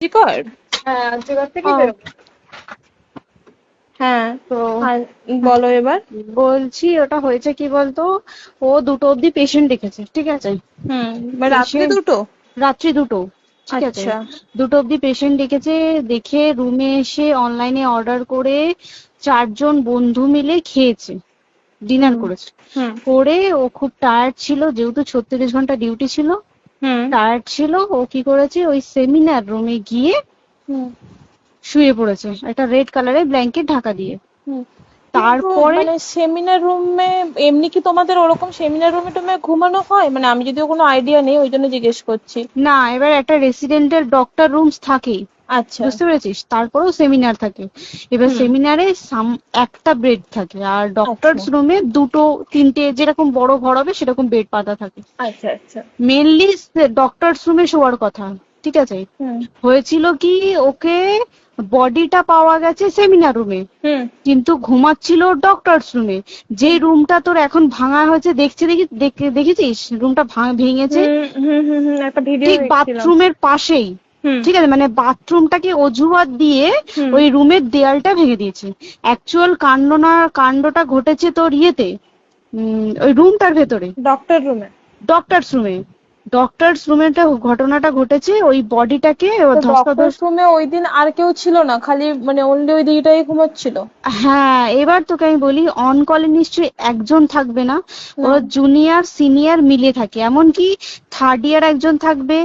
চিকর। হ্যাঁ আর্যগড় থেকে ও বেরোবো। হ্যাঁ। তো আর বলো এবার। বলছি ওটা হয়েছে কি বলতো, ও 2টো অব্দি পেশেন্ট দেখেছে, ঠিক আছে। রাত্রি পেশেন্ট দুটো। রাত্রি 2টো, ঠিক আছে। আচ্ছা। 2টো অব্দি পেশেন্ট দেখেছে, দেখে রুমে এসে অনলাইনে অর্ডার করে 4জন বন্ধু মিলে খেয়েছে, ডিনার হুম করেছে। হুম করে ও খুব টায়ার্ড ছিল, যেহেতু 36 ঘন্টা ডিউটি ছিল, হুম টায়ার্ড ছিল। ও কি করেছে, ওই সেমিনার রুমে গিয়ে হুম শুয়ে পড়েছে একটা রেড কালারের ব্ল্যাঙ্কেট ঢাকা দিয়ে। হুম। কিন্তু তারপরে মানে সেমিনার রুমে এমনি কি তোমাদের ওরকম সেমিনার রুমে টুমে ঘুমানো হয়? মানে আমি যদিও কোনো আইডিয়া নেই, ওই জন্য জিজ্ঞেস করছি। না, এবার একটা রেসিডেন্টের ডক্টর রুমস থাকেই, আচ্ছা। বুঝতে পেরেছিস, তারপরেও সেমিনার থাকে। এবার হুম। সেমিনারে একটা বেড থাকে, আর আচ্ছা ডক্টরস রুমে 2টো 3টে যেরকম বড় ঘর হবে সেরকম বেড পাতা থাকে। আচ্ছা আচ্ছা। মেনলি ডক্টরস রুমে শোয়ার কথা, ঠিক আছে। হুম হয়েছিল কি, ওকে বডিটা পাওয়া গেছে সেমিনার রুমে, হুম কিন্তু ঘুমাচ্ছিল ডক্টরস রুমে। যে হুম রুমটা তোর এখন ভাঙা হয়েছে, দেখেছিস রুমটা ভেঙেছে, হুম হুম হুম হুম, একটা ভিডিও ঠিক দেখছিলাম। বাথরুমের পাশেই, হুম ঠিক আছে। মানে বাথরুমটাকে অজুহাত দিয়ে হুম ওই রুমের দেয়ালটা ভেঙে দিয়েছে। অ্যাকচুয়াল কাণ্ডটা ঘটেছে তোর ইয়েতে, ওই রুমটার ভেতরে, ডক্টর রুমে। ডক্টরস রুমে। ডক্টরস রুমেটা ঘটনাটা ঘটেছে, ওই বডিটাকে তো ডক্টর ধস্তাধস্তি। রুমে ওই দিন আর কেউ ছিল না, খালি মানে অনলি ওই দিদিটাই ঘুমোচ্ছিল? হ্যাঁ, এবার তোকে আমি বলি, অন কলে নিশ্চয়ই একজন থাকবে না, না। ওরা জুনিয়র সিনিয়র মিলে থাকে। এমনকি থার্ড ইয়ার একজন থাকবে,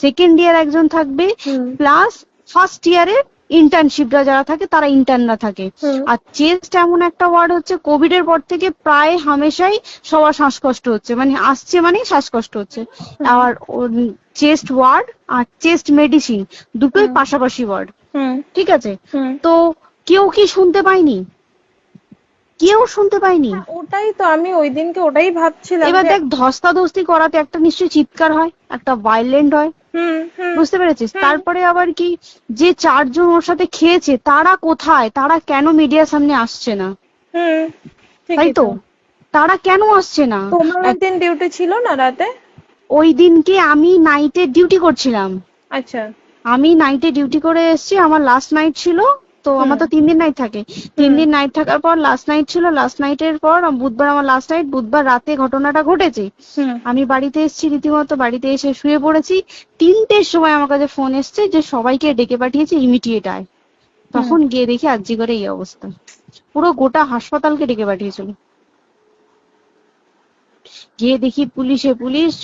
সেকেন্ড ইয়ার একজন থাকবে, হুম প্লাস ফার্স্ট ইয়ারের ইন্টার্নশিপরা যারা থাকে তারা ইন্টার্নরা থাকে। হুম আর চেস্ট এমন একটা ওয়ার্ড হচ্ছে, কোভিড এর পর থেকে প্রায় হামেশাই সবার শ্বাসকষ্ট হচ্ছে, মানে আসছে মানেই শ্বাসকষ্ট হচ্ছে। হুম আর চেস্ট ওয়ার্ড আর চেস্ট মেডিসিন দুটোই হুম পাশাপাশি ওয়ার্ড, হুম ঠিক আছে। হুম। তো কেউ কি শুনতে পায়নি? কেউ শুনতে পায়নি। হ্যাঁ, ওটাই তো আমি ওই দিনকে ওটাই ভাবছিলাম এবার যে। দেখ, ধস্তাধস্তি করাতে একটা নিশ্চয়ই চিৎকার হয়, একটা ভাইলেন্ট হয়, হুম হুম বুঝতে পেরেছিস। হুম তারপরে আবার কি, যে 4জন ওর সাথে খেয়েছে তারা কোথায়, তারা কেন মিডিয়ার সামনে আসছে না? হুম। তাই ঠিকই তো, তো। তারা কেন আসছে না? তোমার ওই দিন ডিউটি ছিল না রাতে? ওই দিনকে আমি নাইটে ডিউটি করছিলাম। আচ্ছা। আমি নাইটে ডিউটি করে এসেছি, আমার লাস্ট নাইট ছিল। তো হুম আমার তো 3 দিন নাইট থাকে, তিন হুম দিন নাইট থাকার পর লাস্ট নাইট ছিল। লাস্ট নাইটের পর বুধবার আমার লাস্ট নাইট, বুধবার রাতে ঘটনাটা ঘটেছে। হুম আমি বাড়িতে এসেছি, রীতিমতো বাড়িতে এসে শুয়ে পড়েছি। 3টের সময় আমার কাছে ফোন এসছে যে সবাইকে ডেকে পাঠিয়েছে, ইমিডিয়েট আয়। হুম। তখন গিয়ে দেখি আরজি করে এই অবস্থা, পুরো গোটা হাসপাতালকে ডেকে পাঠিয়েছিল। গিয়ে দেখি পুলিশ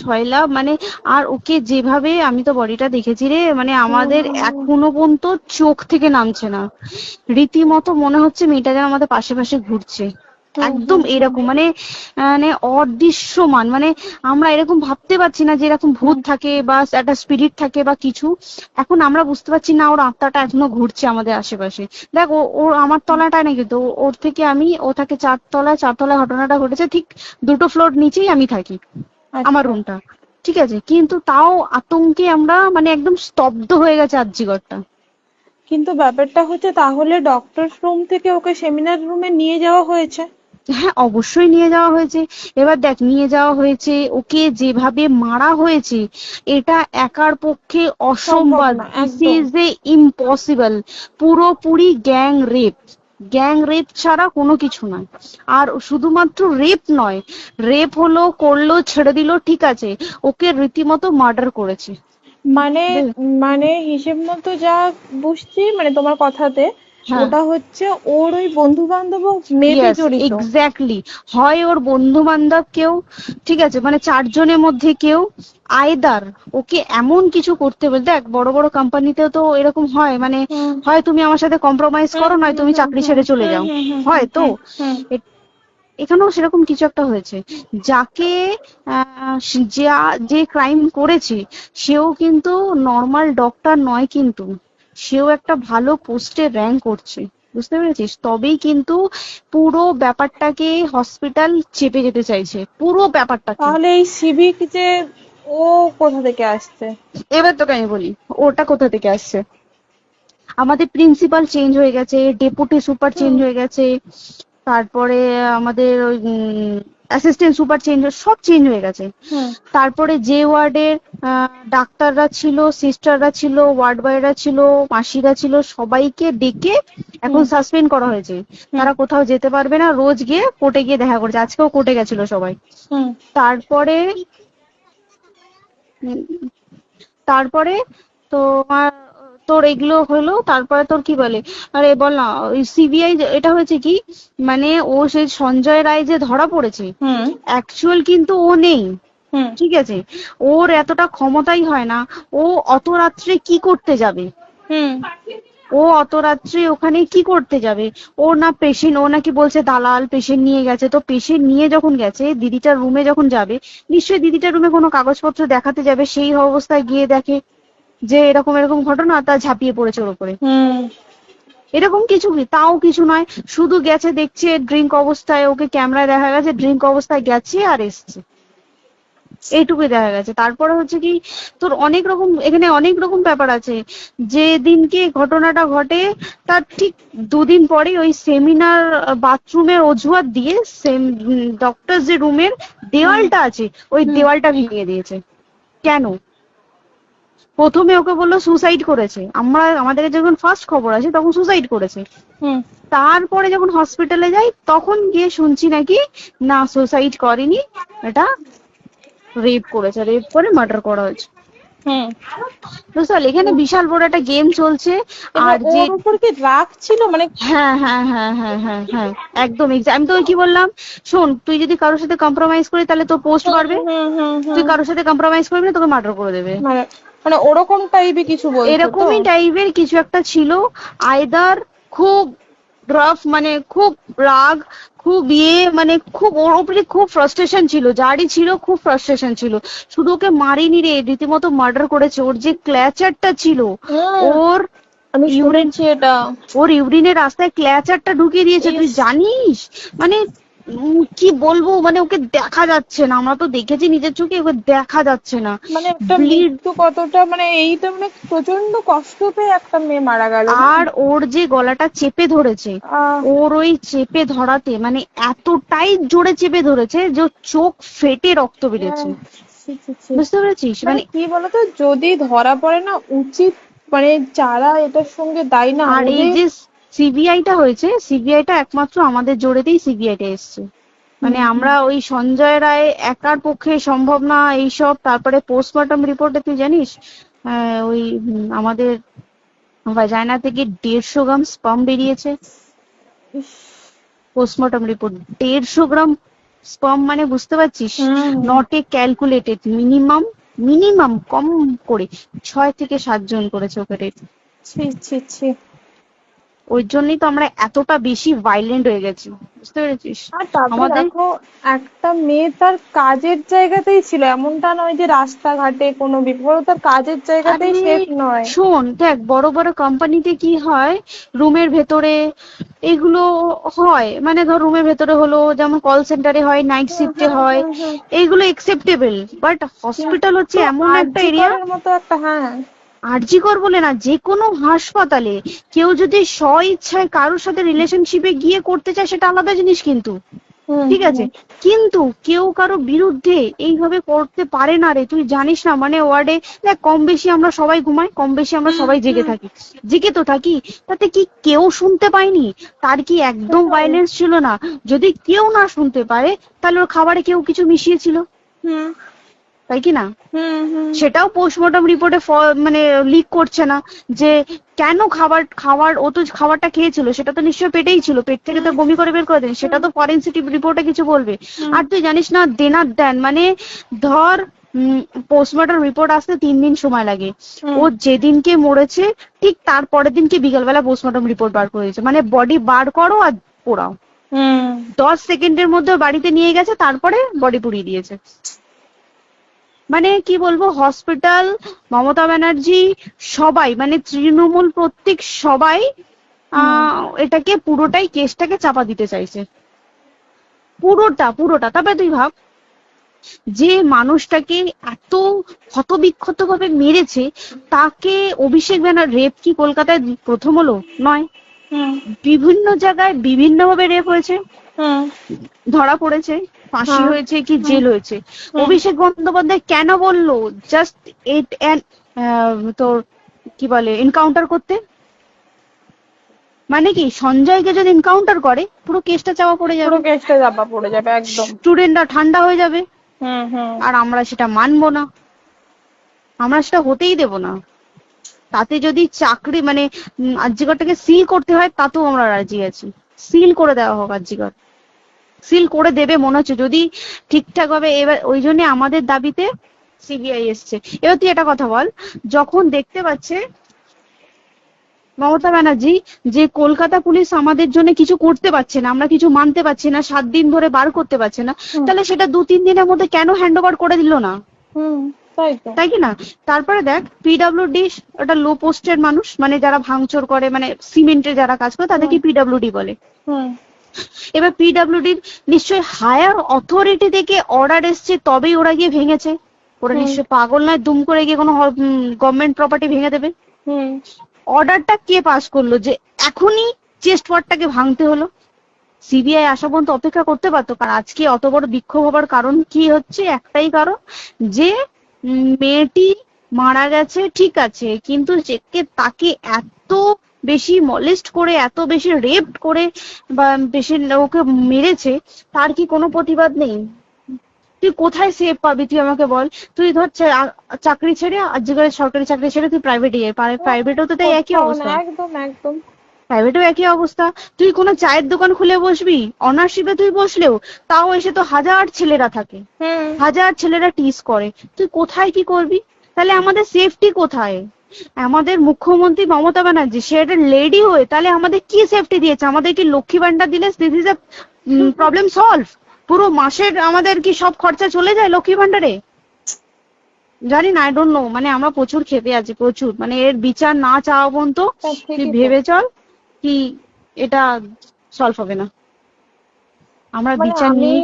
ছয়লা, মানে। আর ওকে যেভাবে, আমি তো বডিটা দেখেছি রে, মানে আমাদের হুম। এখনো পর্যন্ত চোখ থেকে নামছে না। রীতিমতো মনে হচ্ছে মেয়েটা যেন আমাদের পাশে পাশে ঘুরছে, হুম একদম হুম হুম এরকম, মানে মানে অদৃশ্যমান, মানে আমরা এরকম ভাবতে পারছি না যে এরকম ভূত হুম। থাকে বা একটা স্পিরিট থাকে বা কিছু। এখন আমরা বুঝতে পারছি না, ওর আত্মাটা এখনো ঘুরছে আমাদের আশেপাশে। দেখ, ওর আমার তলাটায় না, কিন্তু ওর থেকে ও থাকে 4তলায়। 4তলায় ঘটনাটা ঘটেছে, ঠিক 2টো ফ্লোর নিচেই আমি থাকি, আমার আচ্ছা। রুমটা, ঠিক আছে। কিন্তু তাও আতঙ্কে আমরা মানে একদম স্তব্ধ হয়ে গেছে আরজিগরটা। কিন্তু ব্যাপারটা হচ্ছে, তাহলে ডক্টর রুম থেকে ওকে সেমিনার রুমে নিয়ে যাওয়া হয়েছে? হ্যাঁ, অবশ্যই নিয়ে যাওয়া হয়েছে। এবার দেখ, নিয়ে যাওয়া হয়েছে, ওকে যেভাবে মারা হয়েছে, এটা একার পক্ষে সম্ভব অসম্ভব, না দিস একদম। Is a impossible. পুরোপুরি গ্যাং রেপ, গ্যাং রেপ ছাড়া কোনো কিছু নয়। আর শুধুমাত্র রেপ নয়, রেপ হলো, করলো, ছেড়ে দিল, ঠিক আছে, ওকে রীতিমতো মার্ডার করেছে। মানে মানে হিসেব মতো যা বুঝছি মানে তোমার কথাতে, হ্যাঁ, ওটা হচ্ছে ওর ওই বন্ধু বান্ধব মেবি ইয়েস, জড়িত। এক্স্যাক্টলি। হয় ওর বন্ধু বান্ধব কেউ, ঠিক আছে, মানে 4জনের মধ্যে কেউ, আইদার ওকে এমন কিছু করতে বলতে। দেখ, বড় বড় কোম্পানিতেও তো এরকম হয়, মানে হুম হয় তুমি আমার সাথে কম্প্রোমাইজ হুম করো, নয় হুম তুমি হুম চাকরি হুম ছেড়ে চলে হুম যাও, হুম হুম হয় তো। হুম হুম এ- এখানেও সেরকম কিছু একটা হয়েছে। যাকে যে ক্রাইম করেছে, সেও কিন্তু নর্মাল ডক্টর নয়, কিন্তু সেও একটা ভালো পোস্টে র্যাঙ্ক করছে, বুঝতে পেরেছিস। তবেই কিন্তু পুরো ব্যাপারটাকে হসপিটাল চেপে যেতে চাইছে, পুরো ব্যাপারটাকে। তাহলে এই সিভিক যে, ও কোথা থেকে আসছে? এবার তোকে আমি বলি, ওটা কোথা থেকে আসছে। আমাদের প্রিন্সিপাল চেঞ্জ হয়ে গেছে, ডেপুটি সুপার চেঞ্জ হুম হয়ে গেছে, তারপরে আমাদের ওই অ্যাসিস্ট্যান্ট সুপার চেঞ্জ, সব চেঞ্জ হয়ে গেছে। হুম তারপরে যে ওয়ার্ডের ডাক্তাররা ছিল, সিস্টাররা ছিল, ওয়ার্ড বয়রা ছিল, মাসিরা ছিল, সবাইকে ডেকে এখন হুম সাসপেন্ড করা হয়েছে। হুম তারা কোথাও যেতে পারবে না, রোজ গিয়ে কোর্টে গিয়ে দেখা করেছে, আজকেও কোর্টে গেছিল সবাই। হুম তারপরে উম, তারপরে তোমার তোর এগুলো হলো, তারপরে তোর কি বলে, আরে বল না, ওই সিবিআই এটা হয়েছে কি, মানে ও সেই সঞ্জয় রায় যে ধরা পড়েছে, হুম অ্যাকচুয়াল কিন্তু ও নেই, হুম ঠিক আছে, ওর এতটা ক্ষমতাই হয় না। ও অত রাত্রে কি করতে যাবে, হুম ও অত রাত্রে ওখানে কি করতে যাবে? ও না পেশেন্ট, ও নাকি বলছে দালাল পেশেন্ট নিয়ে গেছে, তো পেশেন্ট নিয়ে যখন গেছে দিদিটার রুমে যখন যাবে, নিশ্চয়ই দিদিটার রুমে কোনো কাগজপত্র দেখাতে যাবে, সেই অবস্থায় গিয়ে দেখে যে এরকম এরকম ঘটনা, তা ঝাঁপিয়ে পড়েছে ওর উপরে। হুম এরকম কিছু কি, তাও কিছু নয়, শুধু গেছে দেখছে ড্রিঙ্ক অবস্থায়, ওকে ক্যামেরায় দেখা গেছে ড্রিঙ্ক অবস্থায় গেছে আর এসছে, এইটুকুই দেখা গেছে। তারপরে হচ্ছে কি, তোর অনেক রকম এখানে অনেক রকম ব্যাপার আছে। যে দিনকে ঘটনাটা ঘটে তার ঠিক দুদিন পরে ওই সেমিনার বাথরুমের অজুহাত দিয়ে ডক্টর যে রুমের দেওয়ালটা আছে ওই হুম দেওয়ালটা ভেঙে দিয়েছে। কেন? প্রথমে ওকে বললো সুসাইড করেছে, আমাদের যখন ফার্স্ট খবর আছে তখন সুসাইড করেছে। হুম তারপরে যখন হসপিটালে যাই তখন গিয়ে শুনছি নাকি না সুসাইড করেনি, এটা রেপ করেছে, রেপ করে মার্ডার করা হয়েছে। হুম বুঝতে পারলি, এখানে বিশাল বড় একটা গেম চলছে। এবার আর যে ওর উপর কি রাগ ছিল মানে? হ্যাঁ হ্যাঁ হ্যাঁ হ্যাঁ হ্যাঁ হ্যাঁ একদম আমি তো কি বললাম, শোন তুই যদি কারোর সাথে কম্প্রোমাইজ করি তাহলে তোর পোস্ট হুম বাড়বে, হুম হুম তুই হুম কারোর সাথে কম্প্রোমাইজ করবি না তোকে মার্ডার করে দেবে। মানে মানে ওরকম টাইপের কিছু বলছো তো? এরকমই টাইপের কিছু একটা ছিল। আইদার খুব রাফ, মানে খুব রাগ, খুব মানে খুব ওর উপরে খুব ফ্রাস্ট্রেশন ছিল, যারই ছিল খুব ফ্রাস্ট্রেশন ছিল। শুধু ওকে মারিনি রে, রীতিমতো মার্ডার করেছে। ওর যে ক্ল্যাচারটা ছিল, হুম ওর আমি ইউরিন, শুনেছি এটা। ওর ইউরিনের রাস্তায় ক্ল্যাচারটা ঢুকিয়ে দিয়েছে, তুই ইস, জানিস? মানে কি বলবো, মানে ওকে দেখা যাচ্ছে না, আমরা তো দেখেছি নিজের চোখে, ওকে দেখা যাচ্ছে না, মানে একটা ব্লিড। মৃত্যু কতটা, মানে এইটা মানে প্রচন্ড কষ্ট পেয়ে একটা মেয়ে মারা গেল না? আর ওর যে গলাটা চেপে ধরেছে, আহ ওর ওই চেপে ধরাতে মানে এতটাই জোরে চেপে ধরেছে যে ওর চোখ ফেটে রক্ত বেরিয়েছে। ছি, ছি, ছি। বুঝতে পেরেছিস? মানে মানে কি বলতো, যদি ধরা পড়ে না, উচিত মানে যারা এটার সঙ্গে দায়ী না আর এই ওদের। যে সিবিআইটা হয়েছে, সিবিআইটা একমাত্র আমাদের জোরেতেই সিবিআইটা এসছে। মানে হুম আমরা ওই সঞ্জয় রায় একার পক্ষে সম্ভব না এইসব। তারপরে পোস্টমর্টম রিপোর্টে তুই জানিস ওই আমাদের ভাজাইনা থেকে 150 গ্রাম স্পাম বেরিয়েছে। ইস, পোস্টমর্টম রিপোর্ট 150 গ্রাম স্পাম, মানে বুঝতে পারছিস? Hmm not a calculated, minimum minimum কম করে 6 থেকে 7 জন করেছে ওকে রেপ। ছি ছি ছি। ওই জন্যই তো আমরা এতটা বেশি ভাইলেন্ট হয়ে গেছি, বুঝতে পেরেছিস? আর তারপর আমাদের দেখো, একটা মেয়ে তার কাজের জায়গাতেই ছিল, এমনটা নয় যে রাস্তাঘাটে কোনো বিপদ, তার কাজের আরে জায়গাতেই সেফ নয়। শোন দেখ, বড় বড় কোম্পানিতে কি হয়, রুমের ভেতরে এগুলো হয়, মানে ধর রুমের ভেতরে হলো, যেমন কল সেন্টারে হয়, নাইট হুম শিফটে হুম হয়, হুম হুম। এইগুলো একসেপ্টেবল। বাট হসপিটাল হচ্ছে তো এমন একটা আরজি এরিয়া, করের মতো একটা, হ্যাঁ। আরজি কর বলে না, যে কোনো হাসপাতালে কেউ যদি স্ব ইচ্ছায় কারোর সাথে রিলেশনশিপে গিয়ে করতে চায় সেটা আলাদা জিনিস কিন্তু, হুম ঠিক আছে, হুম কিন্তু কেউ কারো বিরুদ্ধে এইভাবে করতে পারে না রে। তুই জানিস না, মানে ওয়ার্ডে দেখ, কম বেশি আমরা সবাই ঘুমাই, কম বেশি আমরা হুম সবাই জেগে হুম। থাকি, জেগে তো থাকি, তাতে কি কেউ শুনতে পায়নি? তার কি একদম সেটাই। ভাইলেন্স ছিল না? যদি কেউ না শুনতে পারে তাহলে ওর খাবারে কেউ কিছু মিশিয়েছিল, হুম তাই কি না? হুম হুম সেটাও পোস্টমর্টম রিপোর্টে মানে লিক করছে না, যে কেন খাবার খাবার ও তো খাবারটা খেয়েছিল, সেটা তো নিশ্চয়ই পেটেই ছিল, পেট থেকে তো বমি করে বের করে দেন, সেটা তো ফরেনসিক রিপোর্টে কিছু বলবে। হুম আর তুই জানিস না, দেনার দেন, মানে ধর পোস্টমর্টম রিপোর্ট আসতে 3 দিন সময় লাগে। হুম ও যেদিনকে মরেছে ঠিক তার পরের দিনকে বিকালবেলা পোস্টমর্টম রিপোর্ট বার করে দিয়েছে, মানে বডি বার করো আর পোড়াও, হুম 10 সেকেন্ডের মধ্যে বাড়িতে নিয়ে গেছে, তারপরে বডি পুড়িয়ে দিয়েছে। মানে কি বলবো, হসপিটাল, মমতা ব্যানার্জি, সবাই, মানে তৃণমূল প্রত্যেক সবাই হুম এটাকে পুরোটাই কেসটাকে চাপা দিতে চাইছে, পুরোটা পুরোটা। তবে তুই ভাব, যে মানুষটাকে এত ক্ষতবিক্ষত ভাবে মেরেছে, তাকে অভিষেক ব্যানার রেপ কি কলকাতায় প্রথম হলো? নয়, হুম বিভিন্ন জায়গায় বিভিন্ন ভাবে রেপ হয়েছে, হুম ধরা পড়েছে, ফাঁসি হ্যাঁ হয়েছে কি হুম জেল হয়েছে। হুম অভিষেক বন্দ্যোপাধ্যায় কেন বললো জাস্ট এইট তোর কি বলে এনকাউন্টার করতে? মানে কি সঞ্জয়কে যদি এনকাউন্টার করে পুরো কেসটা চাপা পড়ে পুরো যাবে, কেসটা চাপা পড়ে যাবে একদম। স্টুডেন্টরা ঠান্ডা হয়ে যাবে, হুম হুম আর আমরা সেটা মানবো না, আমরা সেটা হতেই দেব না। তাতে যদি চাকরি মানে আরজিকরটাকে সিল করতে হয় তাতেও আমরা রাজি আছি, সিল করে দেওয়া হোক আরজিকর, সিল করে দেবে মনে হচ্ছে যদি ঠিকঠাক ভাবে। এবার ওই জন্য আমাদের দাবিতে সিবিআই এসছে। এবার তুই একটা কথা বল, যখন দেখতে পাচ্ছে মমতা ব্যানার্জি যে কলকাতা পুলিশ আমাদের জন্য কিছু করতে পারছে না, আমরা কিছু মানতে পারছি না, 7 দিন ধরে বার করতে পারছে না, হুম তাহলে সেটা 2-3 দিনের মধ্যে কেন হ্যান্ড ওভার করে দিল না? হুম তাই তো। তাই কি না? তারপরে দেখ পিডব্লিউডি একটা লো পোস্টের মানুষ, মানে যারা ভাঙচুর করে, মানে সিমেন্টের যারা কাজ করে তাদেরকে হুম পিডব্লিউডি বলে। হুম এবার পিডব্লিউডির নিশ্চয়ই হায়ার অথরিটি থেকে অর্ডার এসছে তবেই ওরা গিয়ে ভেঙেছে। ওরা হুম নিশ্চয়ই পাগল নয় দুম করে গিয়ে কোনো গভর্নমেন্ট প্রপার্টি ভেঙে দেবে। হুম অর্ডারটা কে পাস করলো যে এখনই চেস্ট ওয়ার্ডটাকে ভাঙতে হলো? সিবিআই আসা পর্যন্ত অপেক্ষা করতে পারতো। কারণ আজকে অত বড় বিক্ষোভ হবার কারণ কি হচ্ছে? একটাই কারণ, যে মেয়েটি মারা গেছে ঠিক আছে, কিন্তু তাকে এত বেশি মলেস্ট করে, এত বেশি রেপ করে বা বেশি ওকে মেরেছে, তার কি কোনো প্রতিবাদ নেই? তুই কোথায় সেফ পাবি তুই আমাকে বল? তুই ধর চাকরি ছেড়ে আজকের সরকারি চাকরি ছেড়ে তুই প্রাইভেটে যাই, প্রাইভেটেও তো তাই একই কোথাও না অবস্থা, একদম একদম। প্রাইভেটেও একই অবস্থা। তুই কোনো চায়ের দোকান খুলে বসবি, অনারশিপে তুই বসলেও তাও এসে তো হাজার ছেলেরা থাকে, হুম হাজার ছেলেরা টিস করে, তুই কোথায় কি করবি? তাহলে আমাদের সেফটি কোথায়? আমাদের মুখ্যমন্ত্রী মমতা ব্যানার্জি সে একটা লেডি হয়ে তাহলে আমাদের কি সেফটি দিয়েছে? আমাদের কি লক্ষ্মী ভান্ডার দিলে this is a problem solve? পুরো মাসের আমাদের কি সব খরচা চলে যায় লক্ষ্মী ভান্ডারে? জানি না, আই ডোন্ট নো। মানে আমরা প্রচুর ক্ষেপে আছি, প্রচুর। মানে এর বিচার না চাওয়া পর্যন্ত তা তুই ঠিকই তো। ভেবে চল কি এটা সলভ হবে না। আমরা মানে বিচার আমি নিয়ে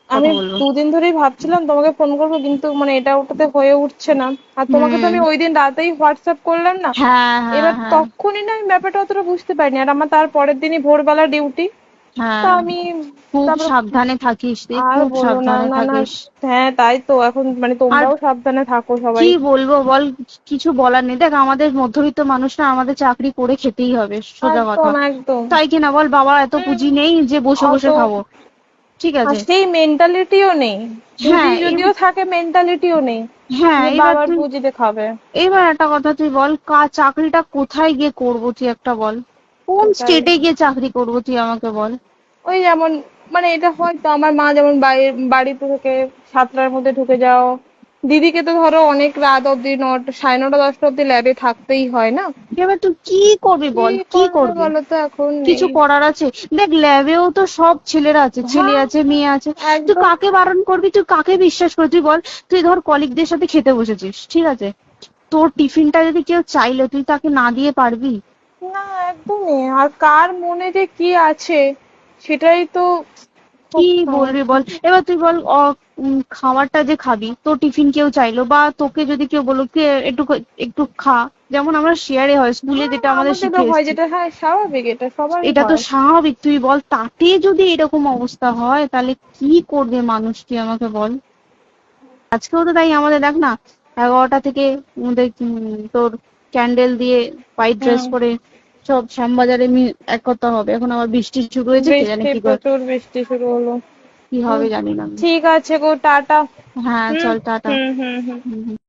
আমি কথা বলবো। 2 দিন ধরেই ভাবছিলাম তোমাকে ফোন করবো, কিন্তু মানে এটা ওটাতে হয়ে উঠছে না। আর তোমাকে তো হুম। আমি ওই দিন রাতেই হোয়াটসঅ্যাপ করলাম না। হ্যাঁ হ্যাঁ এবার হ্যাঁ তখনই না আমি ব্যাপারটা অতটা বুঝতে পারিনি, আর আমার তার পরের দিনই ভোরবেলা ডিউটি। তা হ্যাঁ। আমি খুব তারপর সাবধানে থাকিস রে, আর খুব বলো না, সাবধানে না না। থাকিস। হ্যাঁ তাই তো, এখন মানে আর তোমরাও সাবধানে থাকো সবাই। কি বলবো বল, কিছু বলার নেই। দেখ আমাদের মধ্যবিত্ত মানুষরা, আমাদের চাকরি করে খেতেই হবে, সোজা কথা। একদম একদম। তাই কিনা বল? বাবা এত হুম, পুঁজি নেই যে বসে অত বসে খাবো, ঠিক আর আছে? সেই মেন্টালিটিও নেই। পুঁজি হ্যাঁ যদিও থাকে, মেন্টালিটিও নেই হ্যাঁ যে এবার বাবার তুই, পুঁজিতে খাবে। এবার একটা কথা তুই বল, চাকরিটা কোথায় গিয়ে করবো তুই একটা বল? কোন সেটাই। স্টেটে গিয়ে চাকরি করবো তুই আমাকে বল? ওই যেমন, মানে এটা হয়তো আমার মা যেমন বাড়ি থেকে 7টার মধ্যে ঢুকে যাও, দিদিকে তো ধরো অনেক রাত অব্দি 9টা, 9:30, 10টা অব্দি ল্যাবে থাকতেই হয় না। এবার তুই কি করবি কি বল, কি করবে করবি? বলো তো, এখন কিছু নেই। করার আছে? দেখ ল্যাবেও তো সব ছেলেরা আছে, ছেলে হ্যাঁ আছে মেয়ে আছে। তুই একদম। কাকে বারণ করবি, তুই কাকে বিশ্বাস করবি তুই বল? তুই ধর কলিগদের সাথে খেতে বসেছিস, ঠিক আছে, তোর টিফিনটা যদি কেউ চাইলো তুই তাকে না দিয়ে পারবি? না একদমই। আর কার মনে যে কি আছে সেটাই তো কি খুব বলবি সমস্যা। বল? এবার তুই বল খাবারটা যে খাবি, তোর টিফিন কেউ চাইলো বা তোকে যদি কেউ বললো কে একটু একটু খা, যেমন আমরা শেয়ারে হয় স্কুলে হ্যাঁ যেটা আমাদের আমাদেরও শিখে হয়, এসেছি, যেটা হ্যাঁ স্বাভাবিক, এটা সবারই এটা তো হয়। স্বাভাবিক। তুই বল তাতে যদি এরকম অবস্থা হয় তাহলে কি করবে মানুষ, তুই আমাকে বল? আজকেও তো তাই আমাদের দেখ না, 11টা থেকে আমাদের তোর ক্যান্ডেল দিয়ে হোয়াইট ড্রেস হুম। পরে সব শ্যামবাজারে এক কথা হবে। এখন আবার বৃষ্টি শুরু হয়েছে, কে জানে বৃষ্টি, কি প্রচুর বৃষ্টি শুরু হলো। কি হুম, হবে জানি না। ঠিক আছে গো, টাটা। হ্যাঁ হুম চল টাটা। হুম হুম হুম। হুম হুম।